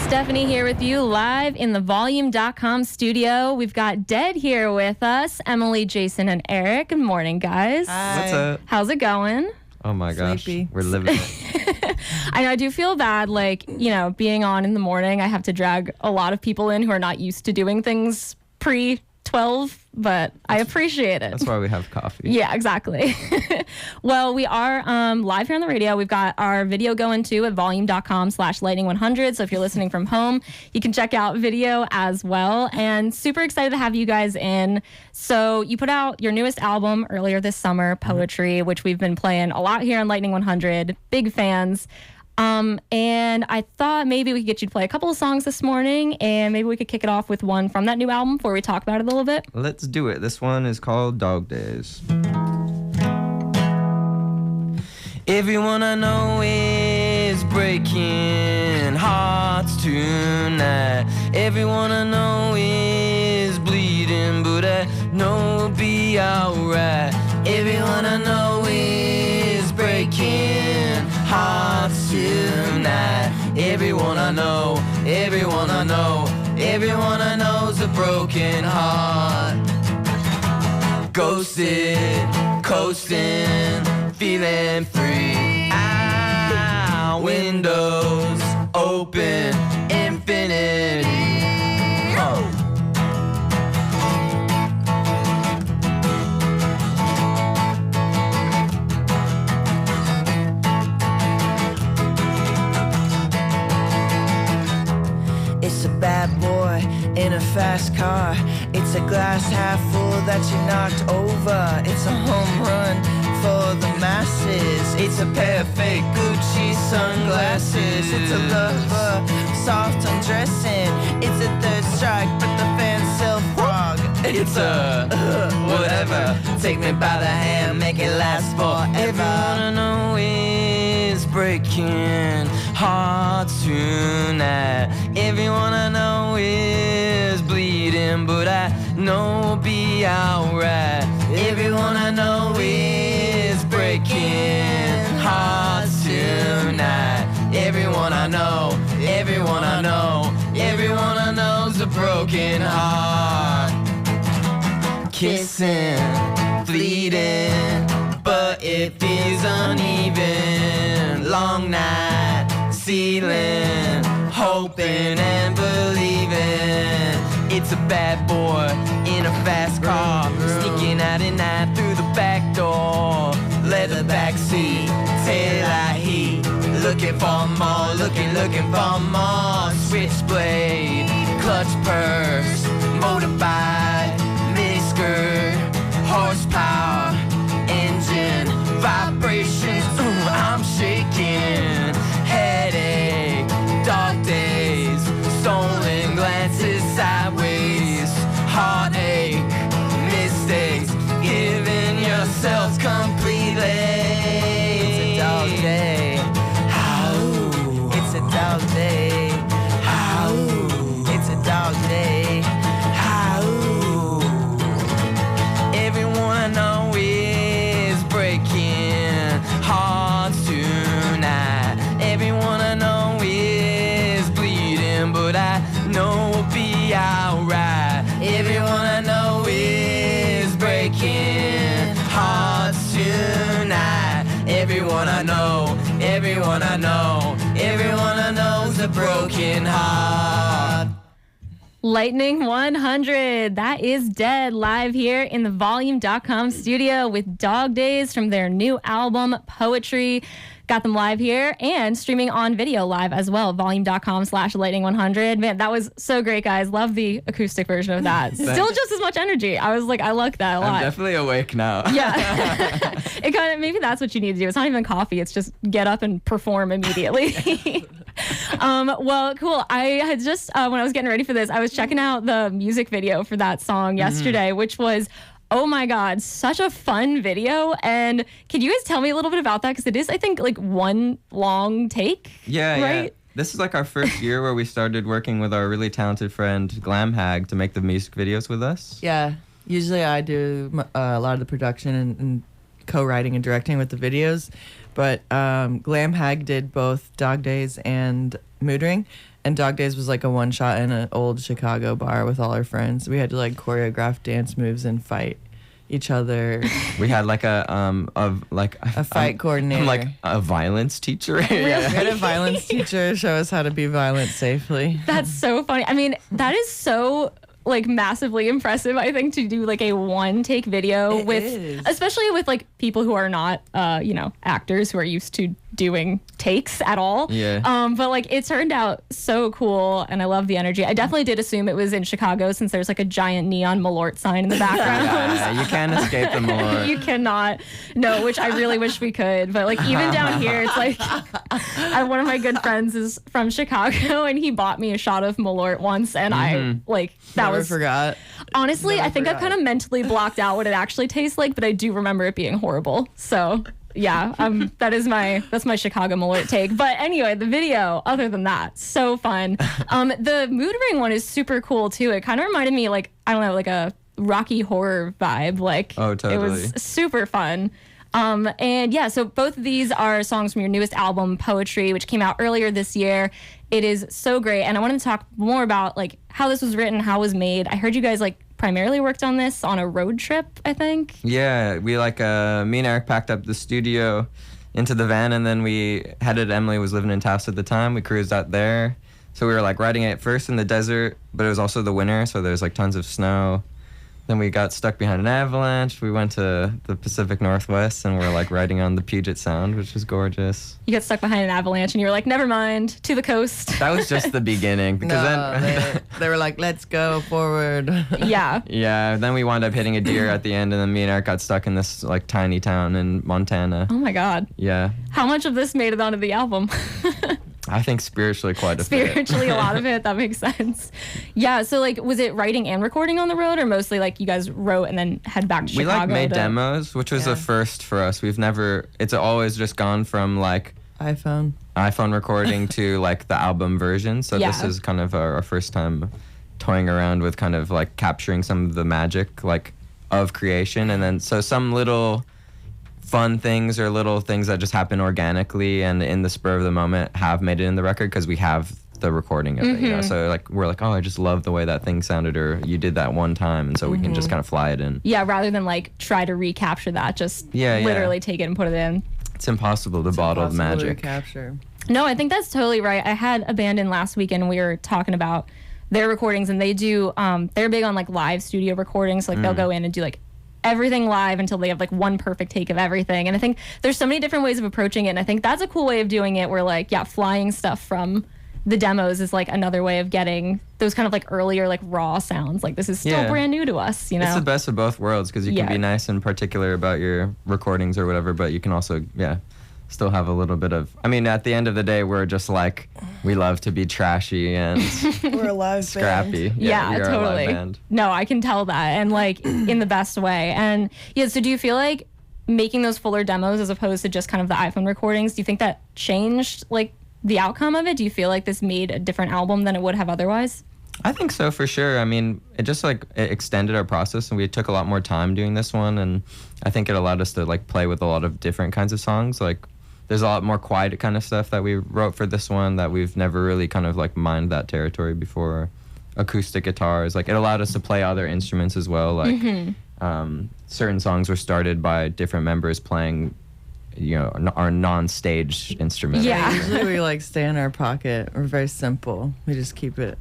Stephanie here with you live in the Volume.com studio. We've got Dehd here with us, Emily, Jason, and Eric. Good morning, guys. Hi. What's up? How's it going? Oh my gosh, we're living it. I know I do feel bad, like, you know, being on in the morning, I have to drag a lot of people in who are not used to doing things pre-12, but I appreciate it. That's why we have coffee. Yeah, exactly. Well, we are live here on the radio. We've got our video going too at volume.com/lightning100. So if you're listening from home, you can check out video as well. And super excited to have you guys in. So you put out your newest album earlier this summer, Poetry, which we've been playing a lot here on Lightning 100. Big fans. And I thought maybe we could get you to play a couple of songs this morning, and maybe we could kick it off with one from that new album before we talk about it a little bit. Let's do it. This one is called Dog Days. Everyone I know is breaking hearts tonight. Everyone I know is bleeding, but I know we'll be alright. Everyone I know is breaking hearts tonight. Everyone I know, everyone I know, everyone I know's a broken heart. Ghosted, coasting, feeling free. Ah, windows open, infinity. It's a bad boy in a fast car. It's a glass half full that you knocked over. It's a home run for the masses. It's a pair of fake Gucci sunglasses. It's a lover, soft undressing. It's a third strike, but the fans still frog. It's a whatever. Take me by the hand, make it last forever. Everyone I know is breaking hearts tonight. Everyone I know is bleeding, but I know we'll be alright. Everyone I know is breaking hearts tonight. Everyone I know, everyone I know, everyone I know's a broken heart. Kissing, fleeting, but it feels uneven. Long night, ceiling, hoping and believing. It's a bad boy in a fast car, sneaking out at night through the back door. Leather back seat, taillight heat, looking for more, looking for more. Switchblade, clutch purse, motorbike, miniskirt, horsepower, engine, vibrations. I'm shaking, headache, dark days, stolen glances sideways, heartache, mistakes, giving yourself completely. It's a dog day. Ow. It's a dog day. Ow. It's a dog day. Ow. Everyone I know is breaking hearts tonight. Everyone I know is bleeding, but I know we'll be alright. Everyone I know is breaking hearts tonight. Everyone I know, everyone I know, everyone I know's a broken heart. Lightning 100. That is Dehd live here in the Volume.com studio with Dog Days from their new album, Poetry. Got them live here and streaming on video live as well. Volume.com/lightning100. Man, that was so great, guys. Love the acoustic version of that. Still just as much energy. I was like, I like that a lot. I'm definitely awake now. Yeah. It kind of, maybe that's what you need to do. It's not even coffee. It's just get up and perform immediately. Well, cool. I had just, when I was getting ready for this, I was checking out the music video for that song yesterday, which was, oh my God, such a fun video. And can you guys tell me a little bit about that? Because it is, I think, like one long take. Yeah, right? yeah. This is like our first year where we started working with our really talented friend Glam Hag to make the music videos with us. Yeah, usually I do a lot of the production and co-writing and directing with the videos, but Glam Hag did both Dog Days and Mood Ring, And Dog Days was like a one shot in an old Chicago bar with all our friends. We had to like choreograph dance moves and fight each other. We had like a fight coordinator. I'm like a violence teacher. We had a violence teacher show us how to be violent safely. That's so funny. I mean, that is so like massively impressive, I think, to do like a one take video especially with like people who are not actors who are used to doing takes at all. But like it turned out so cool, and I love the energy. I definitely did assume it was in Chicago since there's like a giant neon Malort sign in the background. Yeah, you can't escape the Malort. You cannot. No, which I really wish we could. But like even down here, it's like one of my good friends is from Chicago, and he bought me a shot of Malort once, and I like that Never forgot. Honestly, Never I think I've kind of mentally blocked out what it actually tastes like, but I do remember it being horrible. So yeah, that's my Chicago Malort take. But anyway, the video, other than that, so fun. The mood ring one is super cool too. It kind of reminded me like, I don't know, like a Rocky Horror vibe. Like, oh, totally. It was super fun. And yeah, so both of these are songs from your newest album, Poetry, which came out earlier this year. It is so great. And I wanted to talk more about like how this was written, how it was made. I heard you guys like primarily worked on this on a road trip, I think. Yeah, we like me and Eric packed up the studio into the van, and then we headed. Emily was living in Taos at the time. We cruised out there. So we were like writing it first in the desert, but it was also the winter, so there's like tons of snow. Then we got stuck behind an avalanche. We went to the Pacific Northwest, and we're like riding on the Puget Sound, which was gorgeous. You got stuck behind an avalanche, and you were like, never mind, to the coast. That was just the beginning. Because then they were like, let's go forward. Yeah. Yeah, then we wound up hitting a deer at the end, and then me and Eric got stuck in this like tiny town in Montana. Oh my God. Yeah. How much of this made it onto the album? I think spiritually quite a bit. Spiritually a lot of it. That makes sense. Yeah. So like, was it writing and recording on the road, or mostly like you guys wrote and then head back to Chicago? We like made demos, which was a first for us. It's always just gone from like iPhone recording to like the album version. So this is kind of our first time toying around with kind of like capturing some of the magic like of creation, and then so some little fun things or little things that just happen organically and in the spur of the moment have made it in the record because we have the recording of it, you know? So like we're like, oh, I just love the way that thing sounded, or you did that one time, and so we can just kind of fly it in. Yeah, rather than like try to recapture that, just literally take it and put it in. It's impossible to bottle the magic. To capture. No, I think that's totally right. I had a band in last weekend, and we were talking about their recordings, and they do they're big on like live studio recordings. Like they'll go in and do like everything live until they have like one perfect take of everything. And I think there's so many different ways of approaching it, and I think that's a cool way of doing it, where like flying stuff from the demos is like another way of getting those kind of like earlier like raw sounds. Like this is still brand new to us, you know? It's the best of both worlds, because you can be nice and particular about your recordings or whatever, but you can also still have a little bit of, I mean, at the end of the day, we're just like, we love to be trashy and we're a live scrappy. Band. Yeah, you're totally. A live band. No, I can tell that, and like in the best way. And so do you feel like making those fuller demos as opposed to just kind of the iPhone recordings, do you think that changed like the outcome of it? Do you feel like this made a different album than it would have otherwise? I think so, for sure. I mean, it just like it extended our process, and we took a lot more time doing this one, and I think it allowed us to like play with a lot of different kinds of songs. Like there's a lot more quiet kind of stuff that we wrote for this one that we've never really kind of like mined that territory before. Acoustic guitars, like it allowed us to play other instruments as well. Like certain songs were started by different members playing, you know, our non-stage instruments. Yeah. Usually we like stay in our pocket. We're very simple. We just keep it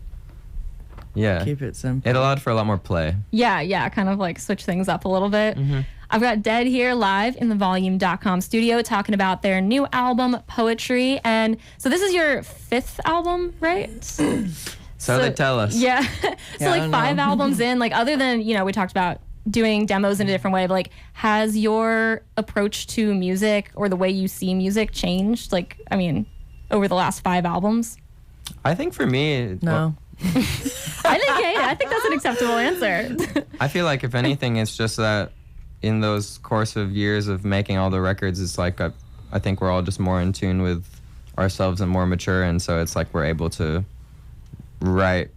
simple. It allowed for a lot more play. Yeah, kind of like switch things up a little bit. I've got Dehd here live in the volume.com studio talking about their new album, Poetry. And so this is your 5th album, right? So they tell us. Yeah. So like 5 albums in, like other than, you know, we talked about doing demos in a different way, but like has your approach to music or the way you see music changed? Like, I mean, over the last 5 albums? I think for me... No. I think that's an acceptable answer. I feel like if anything, it's just that in those course of years of making all the records, it's like I think we're all just more in tune with ourselves and more mature, and so it's like we're able to write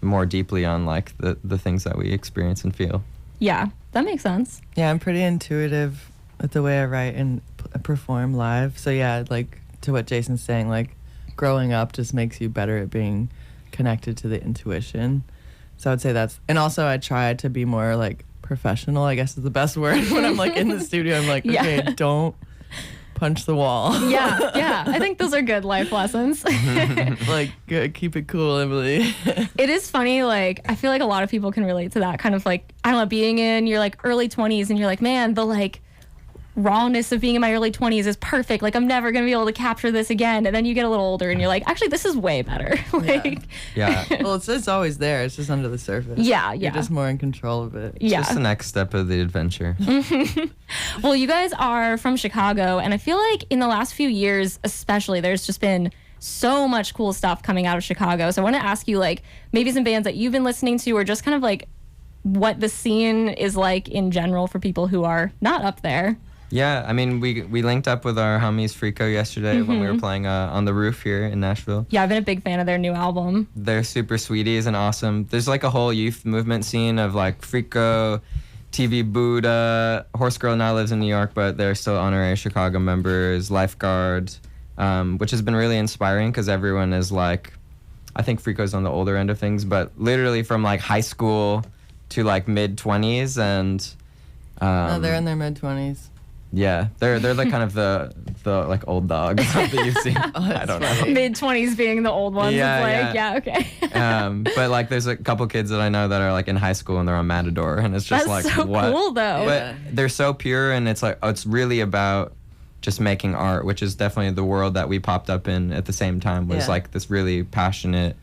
more deeply on like the things that we experience and feel. Yeah, that makes sense. Yeah, I'm pretty intuitive with the way I write and perform live. So yeah, like to what Jason's saying, like growing up just makes you better at being connected to the intuition. So I would say that's, and also I try to be more like professional, I guess is the best word. When I'm like in the studio, I'm like, okay, don't punch the wall. Yeah. I think those are good life lessons. Like, keep it cool, Emily. It is funny, like, I feel like a lot of people can relate to that kind of like, I don't know, being in your like early 20s and you're like, man, the like rawness of being in my early 20s is perfect. Like, I'm never going to be able to capture this again. And then you get a little older and you're like, actually, this is way better. Like, Yeah. Well, it's always there. It's just under the surface. Yeah. You're just more in control of it. Yeah. Just the next step of the adventure. Well, you guys are from Chicago, and I feel like in the last few years, especially, there's just been so much cool stuff coming out of Chicago. So I want to ask you, like, maybe some bands that you've been listening to, or just kind of like what the scene is like in general for people who are not up there. Yeah, I mean, we linked up with our homies Frico yesterday when we were playing on the roof here in Nashville. Yeah, I've been a big fan of their new album. They're super sweeties and awesome. There's like a whole youth movement scene of like Frico, TV Buddha, Horse Girl now lives in New York, but they're still honorary Chicago members, Lifeguards, which has been really inspiring because everyone is like, I think Frico's on the older end of things, but literally from like high school to like mid-20s and... No, they're in their mid-20s. Yeah, they're like kind of the like old dogs of the youth scene. I don't know. Mid-20s being the old ones. Yeah, it's like, yeah. Okay. But like there's a couple kids that I know that are like in high school and they're on Matador, and it's just That's like so what? cool though. But they're so pure, and it's like it's really about just making art, which is definitely the world that we popped up in at the same time. Was like this really passionate,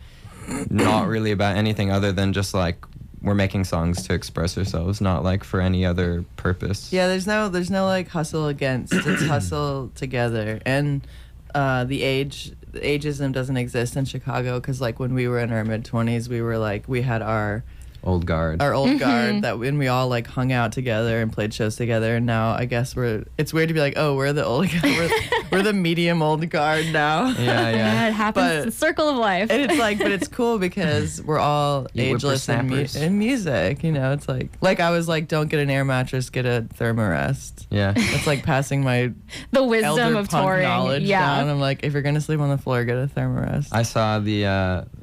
not really about anything other than just like we're making songs to express ourselves, not like for any other purpose. Yeah, there's no like hustle against. It's hustle together. And the ageism doesn't exist in Chicago because like when we were in our mid-20s, we were like, we had our old guard that when we all like hung out together and played shows together. And now I guess it's weird to be like, oh, we're the old we're the medium old guard now. Yeah, it happens. It's the circle of life. And it's like, but it's cool because we're all ageless in music. You know, it's like I was like, don't get an air mattress, get a thermarest. Yeah, it's like passing my the wisdom elder of punk touring. knowledge down. I'm like, if you're gonna sleep on the floor, get a thermarest. I saw the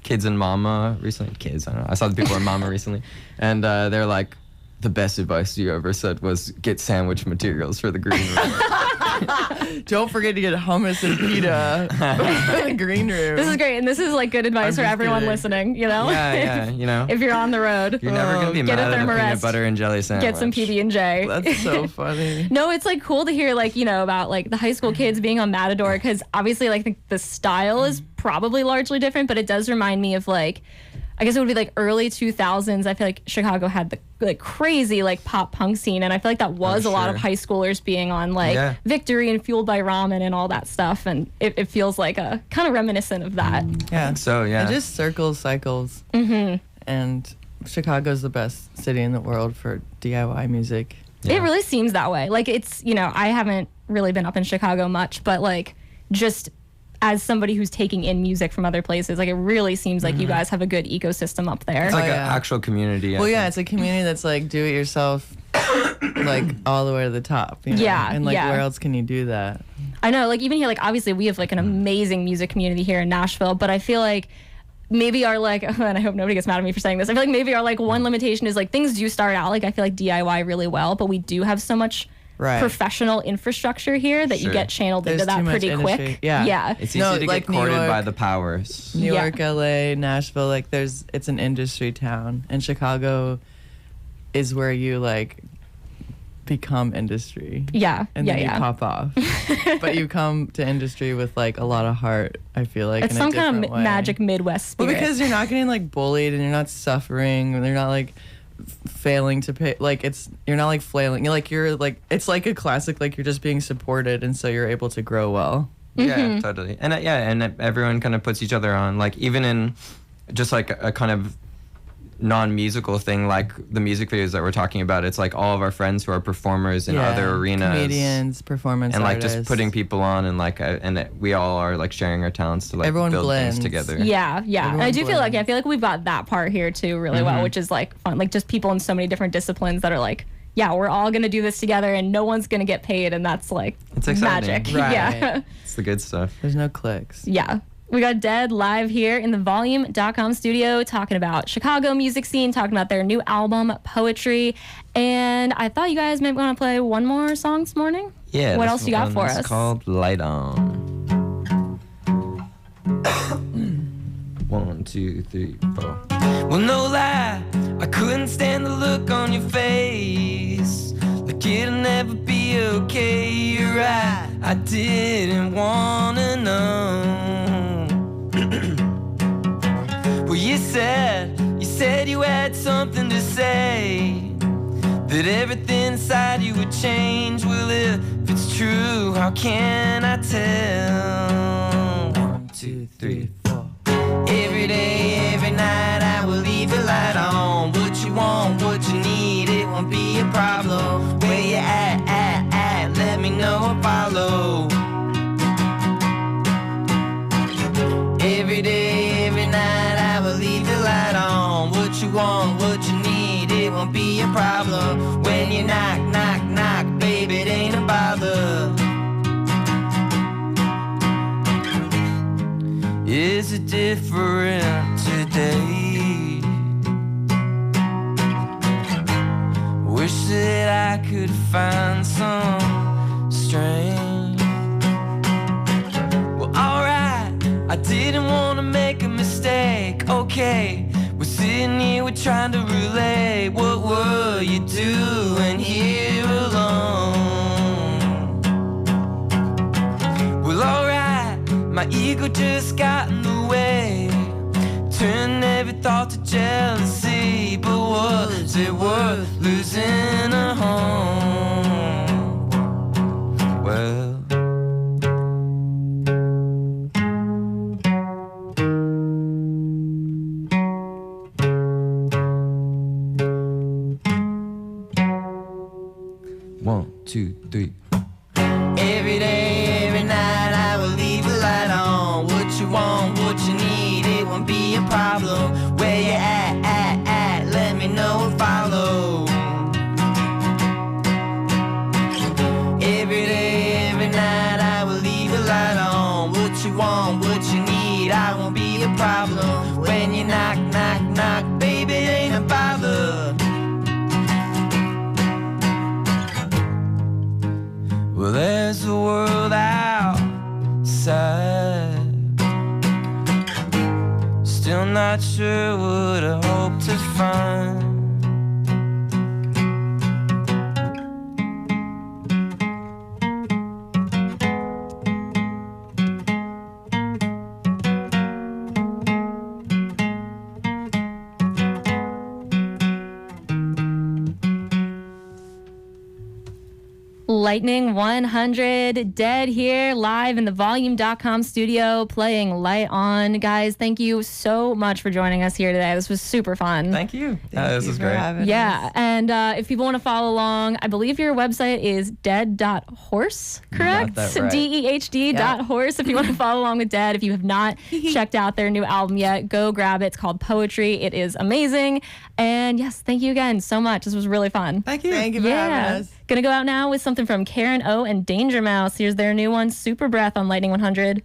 kids in Mama recently. I don't know. I saw the people in Mama recently, and they're like, the best advice you ever said was get sandwich materials for the green room. Don't forget to get hummus and pita for the green room. This is great, and this is like good advice for everyone listening. You know, yeah, you know, if you're on the road, you're never gonna be mad at a peanut butter and jelly sandwich. Get some PB&J. That's so funny. No, it's like cool to hear like, you know, about like the high school kids being on Matador, because obviously like the style is probably largely different, but it does remind me of like, I guess it would be like early 2000s. I feel like Chicago had the like crazy like pop punk scene, and I feel like that was a lot of high schoolers being on like Victory and Fueled by Ramen and all that stuff, and it feels like a kind of reminiscent of that. Yeah. So yeah, it just cycles. And Chicago's the best city in the world for DIY music. It really seems that way. Like it's, you know, I haven't really been up in Chicago much, but like just as somebody who's taking in music from other places, like it really seems like you guys have a good ecosystem up there. It's like an actual community. Well, yeah, it's a community that's like do it yourself, like all the way to the top. You know? Yeah, and like where else can you do that? I know, like even here, like obviously we have like an amazing music community here in Nashville, but I feel like maybe our like, and I hope nobody gets mad at me for saying this, I feel like maybe our like one limitation is like things do start out like I feel like DIY really well, but we do have so much professional infrastructure here that you get channeled into that pretty quick. Yeah. It's easy to get courted by the powers. New York, LA, Nashville, like it's an industry town, and Chicago is where you like become industry. Yeah. And then you pop off. But you come to industry with like a lot of heart, I feel like. It's in some a kind of way. magic Midwest spirit. Well, because you're not getting like bullied and you're not suffering and you're not like failing to pay, like you're not like flailing, you're like it's like a classic, like you're just being supported, and so you're able to grow well. Yeah, totally. And and everyone kind of puts each other on, like even in just like a kind of non-musical thing, like the music videos that we're talking about, it's like all of our friends who are performers in other arenas, comedians, performance and like artists. just putting people on, and like and we all are like sharing our talents to like everyone build blends. things together. Yeah. Everyone And I do feel like blends. we've got that part here too really well, which is like fun, like just people in so many different disciplines that are like yeah, we're all going to do this together and no one's going to get paid. And that's like It's exciting. magic. Right. Yeah. It's the good stuff. There's no clicks. Yeah. We got Dehd live here in the volume.com studio talking about Chicago music scene, talking about their new album, Poetry. And I thought you guys might want to play one more song this morning. Yeah. What this else you got for one's us? called Light On. 1, 2, 3, 4. Well, no lie, I couldn't stand the look on your face. Like it'll never be okay, you're right. I didn't wanna know. Well, you said you had something to say, that everything inside you would change. Well, if it's true, how can I tell? 1, 2, 3, 4. Every day, every night, I will leave a light on. What you want, what you need, it won't be a problem. Where you at, let me know I'll follow. Every day, every night, I will leave the light on. What you want, what you need, it won't be a problem. When you knock, knock, knock, baby, it ain't a bother. Is it different today? Wish that I could find some strength. Well, alright, I didn't want to make a mistake. Okay, we're sitting here, we're trying to relate. What were you doing here alone? Well, alright, my ego just got in the way, turned every thought to jealousy. But was it worth losing a home? Well, one, two, three. Every day, every night, I will leave a light on. What you want, what you need, it won't be a problem. Where you at, let me know and follow. Every day, every night, I will leave a light on. What you want, what you need, I won't be a problem. When you knock, knock, knock, baby, it ain't a bother. Well, there's a world outside. Still not sure what I hope to find. Lightning 100, Dehd here live in the volume.com studio playing Light On. Guys, thank you so much for joining us here today. This was super fun. Thank you. Thank This you was for great. having Yeah, us. and if people want to follow along, I believe your website is dehd.horse, correct? Got that right. DEHD.horse. If you want to follow along with Dehd, if you have not checked out their new album yet, go grab it. It's called Poetry. It is amazing. And yes, thank you again so much. This was really fun. Thank you. Thank you for having us. Gonna go out now with something from Karen O and Danger Mouse. Here's their new one, Super Breath, on Lightning 100.